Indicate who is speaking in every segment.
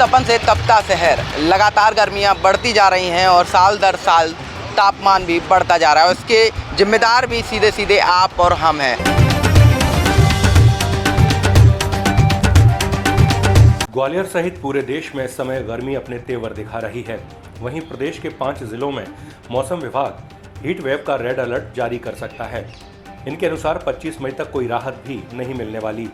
Speaker 1: तपन से तपता शहर, लगातार गर्मियां बढ़ती जा रही हैं और साल दर साल तापमान भी बढ़ता जा रहा है। उसके जिम्मेदार भी सीधे सीधे आप और हम हैं।
Speaker 2: ग्वालियर सहित पूरे देश में इस समय गर्मी अपने तेवर दिखा रही है। वहीं प्रदेश के 5 जिलों में मौसम विभाग हीट वेव का रेड अलर्ट जारी कर सकता है। इनके अनुसार 25 मई तक कोई राहत भी नहीं मिलने वाली।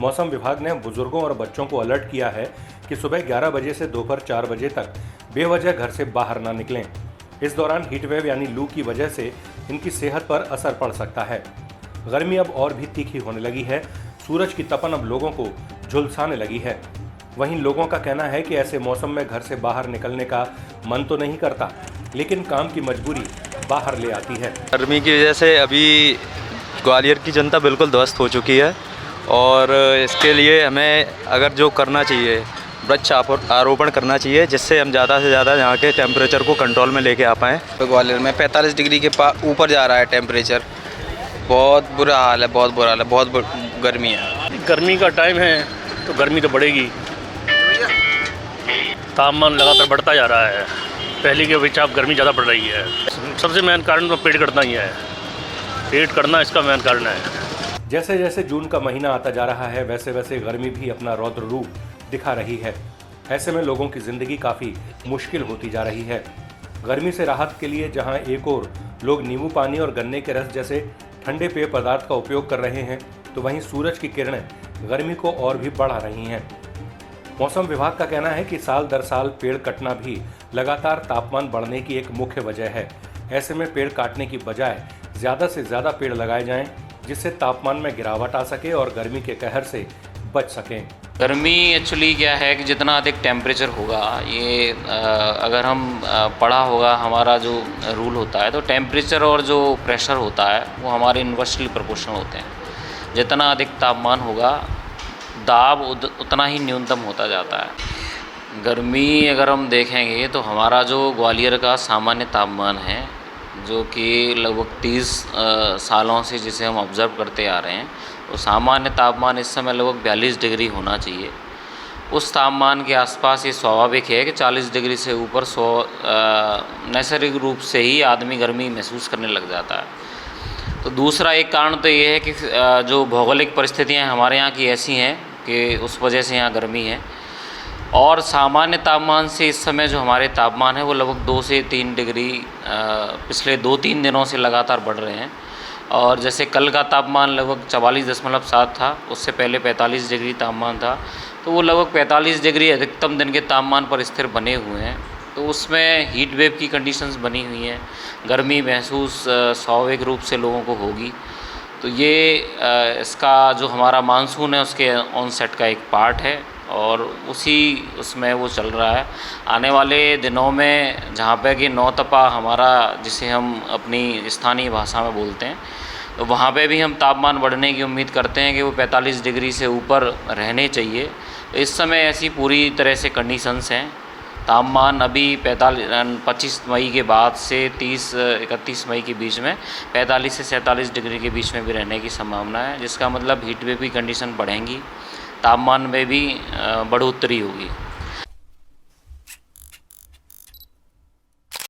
Speaker 2: मौसम विभाग ने बुजुर्गों और बच्चों को अलर्ट किया है कि सुबह 11 बजे से दोपहर 4 बजे तक बेवजह घर से बाहर न निकलें। इस दौरान हीट वेव यानी लू की वजह से इनकी सेहत पर असर पड़ सकता है। गर्मी अब और भी तीखी होने लगी है। सूरज की तपन अब लोगों को झुलसाने लगी है। वहीं लोगों का कहना है कि ऐसे मौसम में घर से बाहर निकलने का मन तो नहीं करता, लेकिन काम की मजबूरी बाहर ले आती है।
Speaker 3: गर्मी की वजह से अभी ग्वालियर की जनता बिल्कुल ध्वस्त हो चुकी है और इसके लिए हमें अगर जो करना चाहिए वृक्ष आरोपण करना चाहिए, जिससे हम ज़्यादा से ज़्यादा यहाँ के टेम्परेचर को कंट्रोल में लेके आ पाएँ।
Speaker 4: तो ग्वालियर में 45 डिग्री के ऊपर जा रहा है टेम्परेचर। बहुत बुरा हाल है, बहुत बुरा हाल है, बहुत गर्मी है।
Speaker 5: गर्मी का टाइम है तो गर्मी तो बढ़ेगी। तापमान लगातार बढ़ता जा रहा है। पहले के अपेक्षा अब गर्मी ज़्यादा बढ़ रही है। सबसे मेन कारण तो पेड़ कटना ही है। पेड़ कटना इसका मेन कारण है।
Speaker 2: जैसे जैसे जून का महीना आता जा रहा है, वैसे वैसे गर्मी भी अपना रौद्र रूप दिखा रही है। ऐसे में लोगों की जिंदगी काफ़ी मुश्किल होती जा रही है। गर्मी से राहत के लिए जहां एक ओर लोग नींबू पानी और गन्ने के रस जैसे ठंडे पेय पदार्थ का उपयोग कर रहे हैं, तो वहीं सूरज की किरणें गर्मी को और भी बढ़ा रही हैं। मौसम विभाग का कहना है कि साल दर साल पेड़ कटना भी लगातार तापमान बढ़ने की एक मुख्य वजह है। ऐसे में पेड़ काटने की बजाय ज़्यादा से ज़्यादा पेड़ लगाए जाएं, जिससे तापमान में गिरावट आ सके और गर्मी के कहर से बच सकें।
Speaker 6: गर्मी एक्चुअली क्या है कि जितना अधिक टेम्परेचर होगा, ये अगर हम पढ़ा होगा हमारा जो रूल होता है, तो टेम्परेचर और जो प्रेशर होता है वो हमारे इन्वर्सली प्रोपोर्शनल होते हैं। जितना अधिक तापमान होगा, दाब उतना ही न्यूनतम होता जाता है। गर्मी अगर हम देखेंगे तो हमारा जो ग्वालियर का सामान्य तापमान है, जो कि लगभग 30 सालों से जिसे हम ऑब्ज़र्व करते आ रहे हैं, तो सामान्य तापमान इस समय लगभग 42 डिग्री होना चाहिए। उस तापमान के आसपास ये स्वाभाविक है कि 40 डिग्री से ऊपर नैसर्गिक रूप से ही आदमी गर्मी महसूस करने लग जाता है। तो दूसरा एक कारण तो ये है कि जो भौगोलिक परिस्थितियाँ हमारे यहाँ की ऐसी हैं कि उस वजह से यहाँ गर्मी है। और सामान्य तापमान से इस समय जो हमारे तापमान है वो लगभग 2 से 3 डिग्री पिछले 2-3 दिनों से लगातार बढ़ रहे हैं। और जैसे कल का तापमान लगभग 44.7 था, उससे पहले 45 डिग्री तापमान था, तो वो लगभग 45 डिग्री अधिकतम दिन के तापमान पर स्थिर बने हुए हैं। तो उसमें हीट वेव की कंडीशंस बनी हुई हैं। गर्मी महसूस स्वाभाविक रूप से लोगों को होगी। तो ये इसका जो हमारा मानसून है उसके ऑनसेट का एक पार्ट है और उसमें वो चल रहा है। आने वाले दिनों में जहाँ पे कि नौतपा हमारा, जिसे हम अपनी स्थानीय भाषा में बोलते हैं, तो वहाँ पे भी हम तापमान बढ़ने की उम्मीद करते हैं कि वो 45 डिग्री से ऊपर रहने चाहिए। तो इस समय ऐसी पूरी तरह से कंडीशंस हैं। तापमान अभी 25 मई के बाद से 30-31 मई के बीच में 45 से 47 डिग्री के बीच में भी रहने की संभावना है, जिसका मतलब हीट वेव की कंडीशन बढ़ेंगी, तापमान में भी बढ़ोतरी होगी।